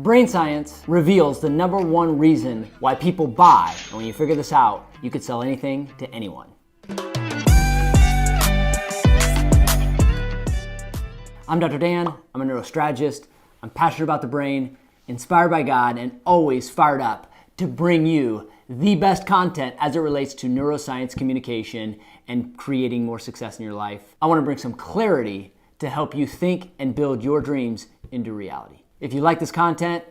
Brain science reveals the number one reason why people buy, and when you figure this out, you could sell anything to anyone. I'm Dr. Dan, I'm a neurostrategist, I'm passionate about the brain, inspired by God, and always fired up to bring you the best content as it relates to neuroscience communication and creating more success in your life. I want to bring some clarity to help you think and build your dreams into reality. If you like this content,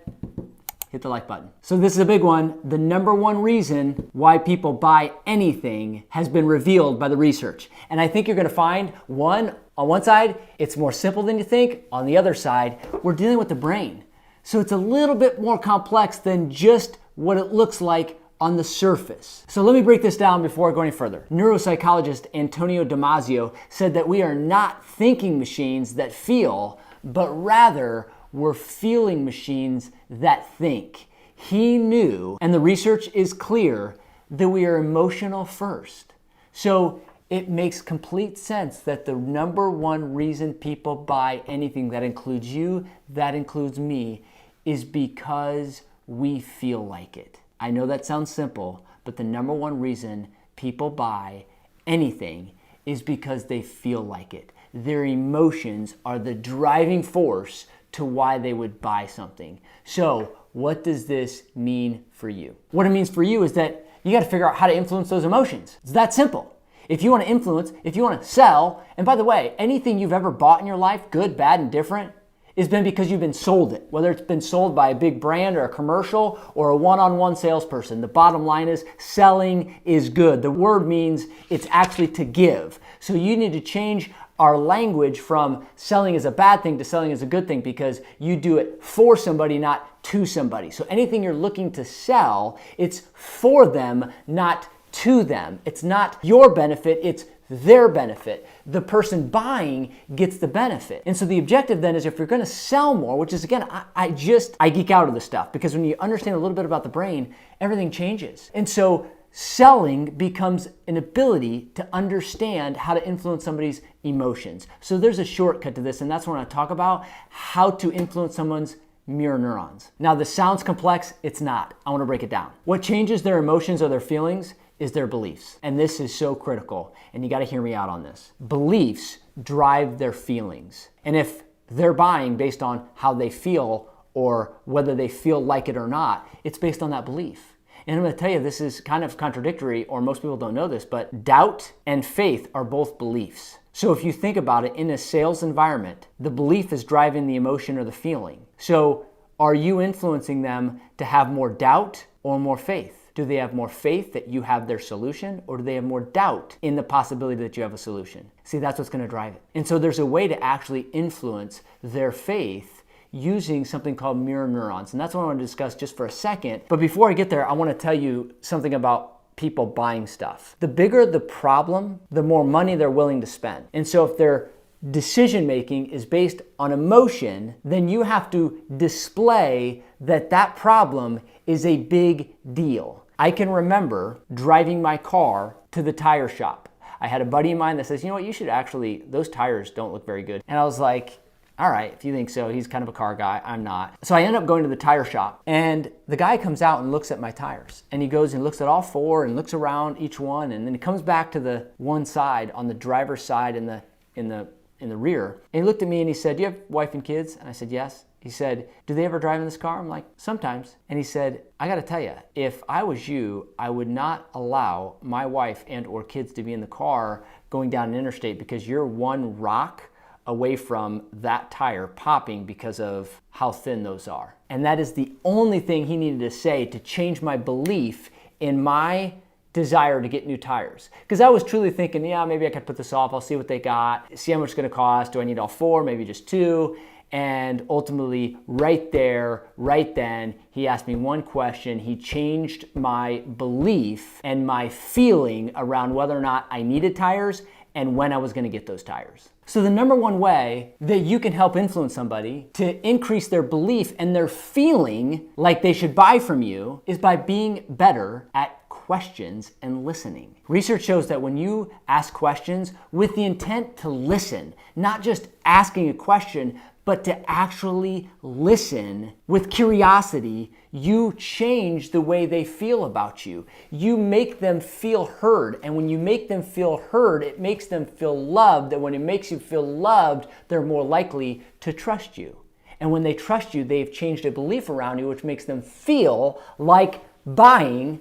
hit the like button. So this is a big one. The number one reason why people buy anything has been revealed by the research. And I think you're gonna find on one side, it's more simple than you think. On the other side, we're dealing with the brain. So it's a little bit more complex than just what it looks like on the surface. So let me break this down before I go any further. Neuropsychologist Antonio Damasio said that we are not thinking machines that feel, but rather we're feeling machines that think. He knew, and the research is clear, that we are emotional first. So it makes complete sense that the number one reason people buy anything, that includes you, that includes me, is because we feel like it. I know that sounds simple, but the number one reason people buy anything is because they feel like it. Their emotions are the driving force to why they would buy something. So what does this mean for you? What it means for you is that you got to figure out how to influence those emotions. It's that simple. If you want to influence, if you want to sell, and by the way, anything you've ever bought in your life, good, bad, and different, has been because you've been sold it. Whether it's been sold by a big brand or a commercial or a one-on-one salesperson. The bottom line is selling is good. The word means it's actually to give. So you need to change our language from selling is a bad thing to selling is a good thing, because you do it for somebody, not to somebody. So anything you're looking to sell, it's for them, not to them. It's not your benefit, it's their benefit. The person buying gets the benefit. And so the objective then is, if you're gonna sell more, which is, again, I geek out of this stuff, because when you understand a little bit about the brain, everything changes. And so selling becomes an ability to understand how to influence somebody's emotions. So there's a shortcut to this, and that's when I talk about how to influence someone's mirror neurons. Now, this sounds complex, it's not. I want to break it down. What changes their emotions or their feelings is their beliefs. And this is so critical, and you got to hear me out on this. Beliefs drive their feelings. And if they're buying based on how they feel or whether they feel like it or not, it's based on that belief. And I'm going to tell you, this is kind of contradictory, or most people don't know this, but doubt and faith are both beliefs. So if you think about it, in a sales environment, the belief is driving the emotion or the feeling. So are you influencing them to have more doubt or more faith? Do they have more faith that you have their solution, or do they have more doubt in the possibility that you have a solution? See, that's what's going to drive it. And so there's a way to actually influence their faith using something called mirror neurons. And that's what I want to discuss just for a second. But before I get there, I want to tell you something about people buying stuff. The bigger the problem, the more money they're willing to spend. And so if their decision making is based on emotion, then you have to display that that problem is a big deal. I can remember driving my car to the tire shop. I had a buddy of mine that says, you know what, you should actually, those tires don't look very good. And I was like, all right, if you think so. He's kind of a car guy, I'm not. So I end up going to the tire shop, and the guy comes out and looks at my tires. And he goes and looks at all four and looks around each one, and then he comes back to the one side, on the driver's side in the rear. And he looked at me and he said, do you have wife and kids? And I said, yes. He said, do they ever drive in this car? I'm like, sometimes. And he said, I gotta tell you, if I was you, I would not allow my wife and or kids to be in the car going down an interstate, because you're one rock away from that tire popping because of how thin those are. And that is the only thing he needed to say to change my belief in my desire to get new tires. Because I was truly thinking, yeah, maybe I could put this off, I'll see what they got, see how much it's gonna cost, do I need all four, maybe just two? And ultimately, right there, right then, he asked me one question. He changed my belief and my feeling around whether or not I needed tires and when I was gonna get those tires. So the number one way that you can help influence somebody to increase their belief and their feeling like they should buy from you is by being better at questions and listening. Research shows that when you ask questions with the intent to listen, not just asking a question, but to actually listen with curiosity, you change the way they feel about you. You make them feel heard. And when you make them feel heard, it makes them feel loved. And when it makes you feel loved, they're more likely to trust you. And when they trust you, they've changed a belief around you, which makes them feel like buying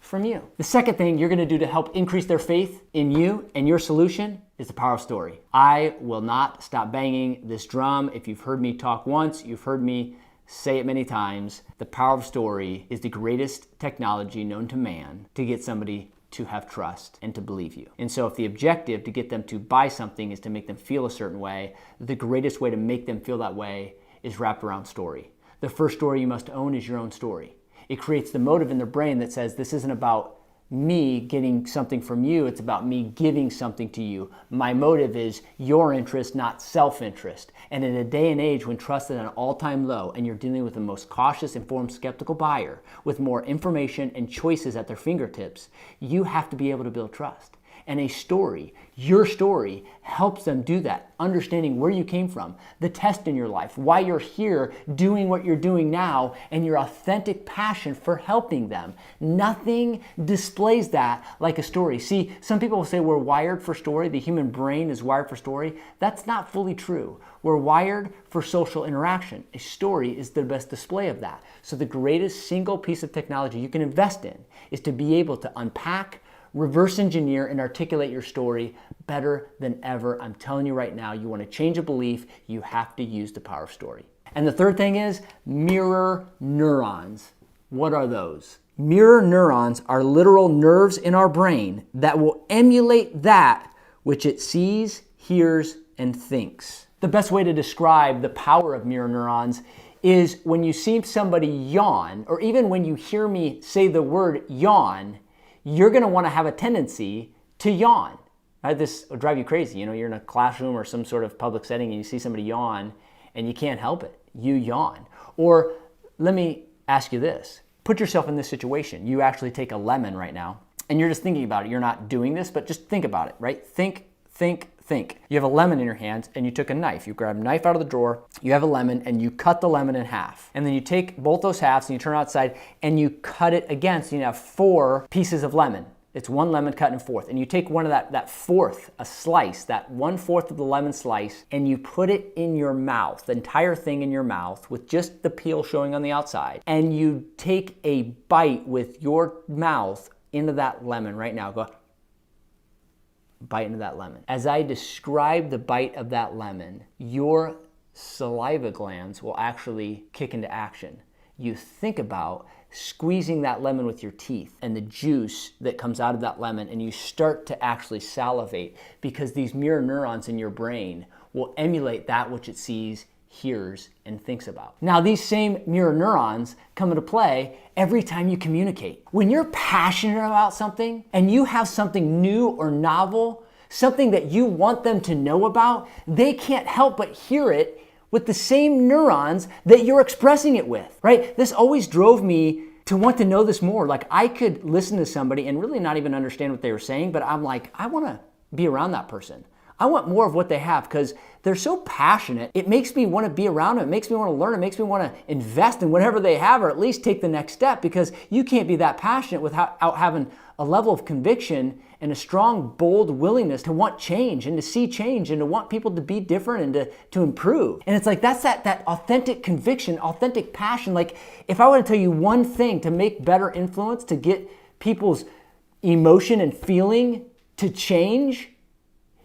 from you. The second thing you're going to do to help increase their faith in you and your solution is the power of story. I will not stop banging this drum. If you've heard me talk once, you've heard me say it many times. The power of story is the greatest technology known to man to get somebody to have trust and to believe you. And so if the objective to get them to buy something is to make them feel a certain way, the greatest way to make them feel that way is wrapped around story. The first story you must own is your own story. It creates the motive in their brain that says, this isn't about me getting something from you, it's about me giving something to you. My motive is your interest, not self-interest. And in a day and age when trust is at an all-time low and you're dealing with the most cautious, informed, skeptical buyer with more information and choices at their fingertips, you have to be able to build trust. And a story, your story, helps them do that. Understanding where you came from, the test in your life, why you're here doing what you're doing now, and your authentic passion for helping them. Nothing displays that like a story. See, some people will say we're wired for story. The human brain is wired for story. That's not fully true. We're wired for social interaction. A story is the best display of that. So the greatest single piece of technology you can invest in is to be able to unpack, reverse engineer, and articulate your story better than ever. I'm telling you right now, you want to change a belief, you have to use the power of story. And the third thing is mirror neurons. What are those? Mirror neurons are literal nerves in our brain that will emulate that which it sees, hears, and thinks. The best way to describe the power of mirror neurons is when you see somebody yawn, or even when you hear me say the word yawn, you're going to want to have a tendency to yawn. Right? This will drive you crazy. You know, you're in a classroom or some sort of public setting and you see somebody yawn and you can't help it. You yawn. Or let me ask you this. Put yourself in this situation. You actually take a lemon right now and you're just thinking about it. You're not doing this, but just think about it, right? Think. You have a lemon in your hand and you took a knife. You grab a knife out of the drawer, you have a lemon, and you cut the lemon in half. And then you take both those halves and you turn outside and you cut it again, so you have 4 pieces of lemon. It's one lemon cut in 4. And you take one of that fourth, a slice, that 1/4 of the lemon slice, and you put it in your mouth, the entire thing in your mouth with just the peel showing on the outside. And you take a bite with your mouth into that lemon right now. Go bite into that lemon. As I describe the bite of that lemon, your saliva glands will actually kick into action. You think about squeezing that lemon with your teeth and the juice that comes out of that lemon, and you start to actually salivate because these mirror neurons in your brain will emulate that which it sees, hears, and thinks about. Now, these same mirror neurons come into play every time you communicate. When you're passionate about something and you have something new or novel, something that you want them to know about, they can't help but hear it with the same neurons that you're expressing it with, right? This always drove me to want to know this more. Like, I could listen to somebody and really not even understand what they were saying, but I'm like, I want to be around that person. I want more of what they have because they're so passionate. It makes me want to be around them. It makes me want to learn. It makes me want to invest in whatever they have, or at least take the next step, because you can't be that passionate without having a level of conviction and a strong, bold willingness to want change and to see change and to want people to be different and to improve. And it's like, that's that authentic conviction, authentic passion. Like, if I were to tell you one thing to make better influence, to get people's emotion and feeling to change,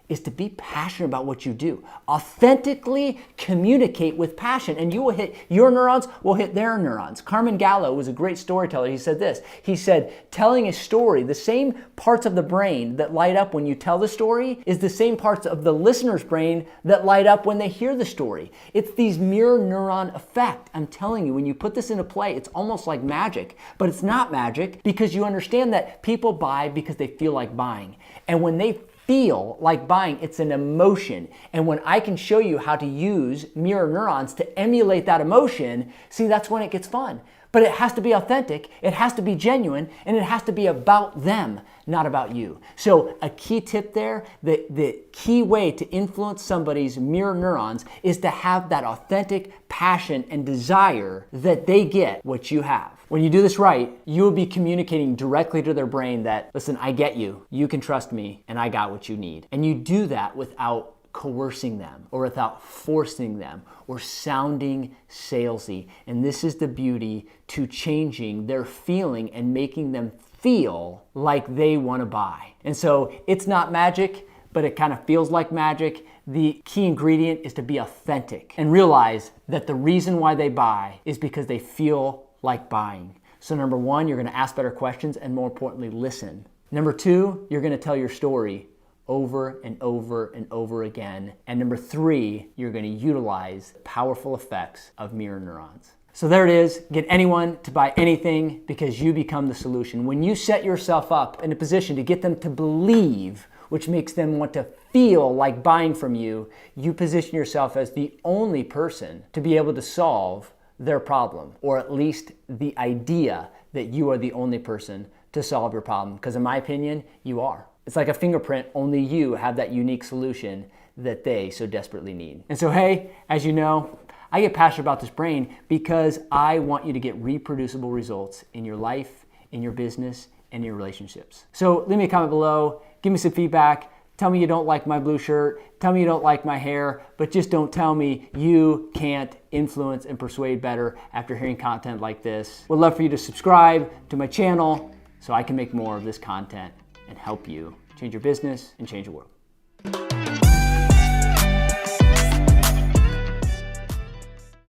is to be passionate about what you do. Authentically communicate with passion, and you will hit your neurons, will hit their neurons. Carmen Gallo was a great storyteller. He said this. He said, telling a story, the same parts of the brain that light up when you tell the story is the same parts of the listener's brain that light up when they hear the story. It's these mirror neuron effect. I'm telling you, when you put this into play, it's almost like magic, but it's not magic, because you understand that people buy because they feel like buying. And when they feel like buying, it's an emotion. And when I can show you how to use mirror neurons to emulate that emotion, see, that's when it gets fun. But it has to be authentic, it has to be genuine, and it has to be about them, not about you. So a key tip there, the key way to influence somebody's mirror neurons is to have that authentic passion and desire that they get what you have. When you do this right, you will be communicating directly to their brain that, listen, I get you, you can trust me, and I got what you need. And you do that without coercing them or without forcing them or sounding salesy. And this is the beauty to changing their feeling and making them feel like they want to buy. And so it's not magic, but it kind of feels like magic. The key ingredient is to be authentic and realize that the reason why they buy is because they feel like buying. So number one, you're going to ask better questions and more importantly, listen. Number two, you're going to tell your story over and over and over again. And number three, you're going to utilize the powerful effects of mirror neurons. So there it is. Get anyone to buy anything because you become the solution. When you set yourself up in a position to get them to believe, which makes them want to feel like buying from you, you position yourself as the only person to be able to solve their problem, or at least the idea that you are the only person to solve your problem. Because in my opinion, you are. It's like a fingerprint, only you have that unique solution that they so desperately need. And so, hey, as you know, I get passionate about this brain because I want you to get reproducible results in your life, in your business, and your relationships. So leave me a comment below, give me some feedback, tell me you don't like my blue shirt, tell me you don't like my hair, but just don't tell me you can't influence and persuade better after hearing content like this. Would love for you to subscribe to my channel so I can make more of this content and help you change your business and change your world.